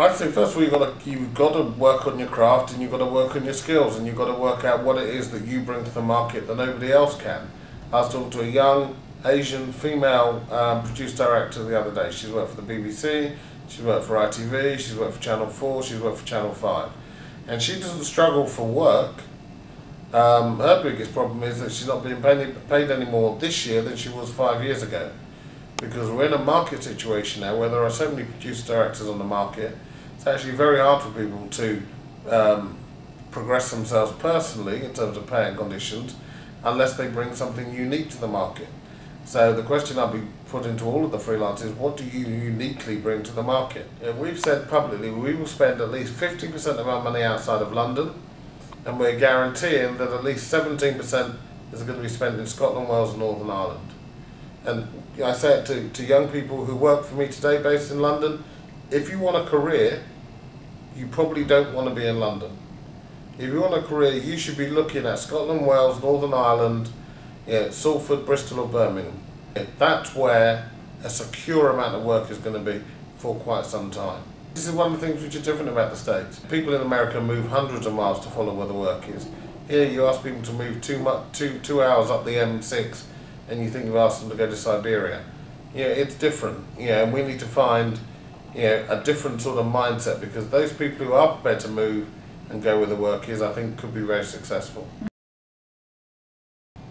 I think first of all you've got to work on your craft, and you've got to work on your skills, and you've got to work out what it is that you bring to the market that nobody else can. I was talking to a young Asian female producer director the other day. She's worked for the BBC, she's worked for ITV, she's worked for Channel 4, she's worked for Channel 5, and she doesn't struggle for work. Her biggest problem is that she's not being paid any more this year than she was 5 years ago, because we're in a market situation now where there are so many producer directors on the market. It's actually very hard for people to progress themselves personally in terms of pay and conditions unless they bring something unique to the market. So the question I'll be putting to all of the freelancers is, what do you uniquely bring to the market? We've said publicly we will spend at least 50% of our money outside of London, and we're guaranteeing that at least 17% is going to be spent in Scotland, Wales and Northern Ireland. And I say it to young people who work for me today based in London: if you want a career, you probably don't want to be in London. If you want a career, you should be looking at Scotland, Wales, Northern Ireland, Salford, Bristol or Birmingham. That's where a secure amount of work is going to be for quite some time. This is one of the things which are different about the States. People in America move hundreds of miles to follow where the work is. Here you ask people to move 2 hours up the M6 and you think you've asked them to go to Siberia. It's different, and we need to find a different sort of mindset, because those people who are prepared to move and go where the work is, I think, could be very successful.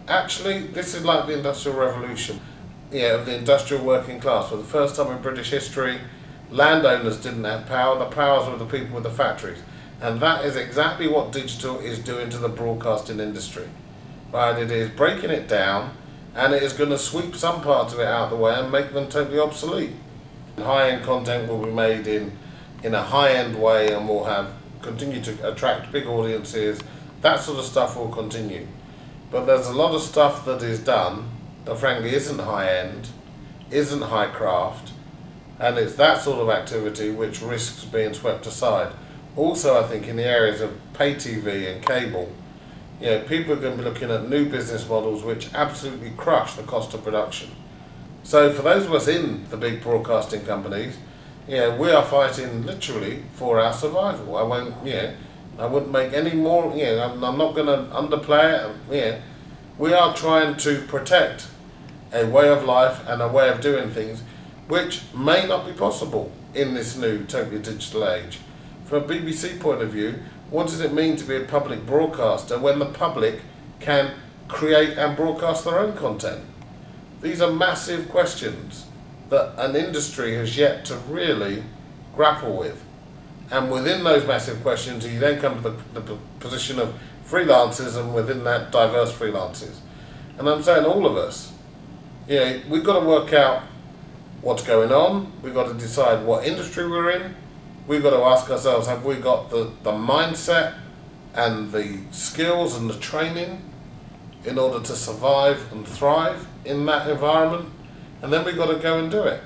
Actually, this is like the Industrial Revolution, of the industrial working class. For the first time in British history, landowners didn't have power, the powers were the people with the factories. And that is exactly what digital is doing to the broadcasting industry. Right? It is breaking it down, and it is going to sweep some parts of it out of the way and make them totally obsolete. High-end content will be made in a high-end way, and will continue to attract big audiences. That sort of stuff will continue. But there's a lot of stuff that is done that frankly isn't high-end, isn't high craft, and it's that sort of activity which risks being swept aside. Also, I think in the areas of pay TV and cable, people are going to be looking at new business models which absolutely crush the cost of production. So for those of us in the big broadcasting companies, we are fighting literally for our survival. I wouldn't make any more, I'm not going to underplay it. We are trying to protect a way of life and a way of doing things which may not be possible in this new totally digital age. From a BBC point of view, what does it mean to be a public broadcaster when the public can create and broadcast their own content? These are massive questions that an industry has yet to really grapple with. And within those massive questions, you then come to the position of freelancers, and within that, diverse freelancers. And I'm saying all of us, we've got to work out what's going on, we've got to decide what industry we're in, we've got to ask ourselves, have we got the mindset and the skills and the training in order to survive and thrive in that environment? And then we've got to go and do it.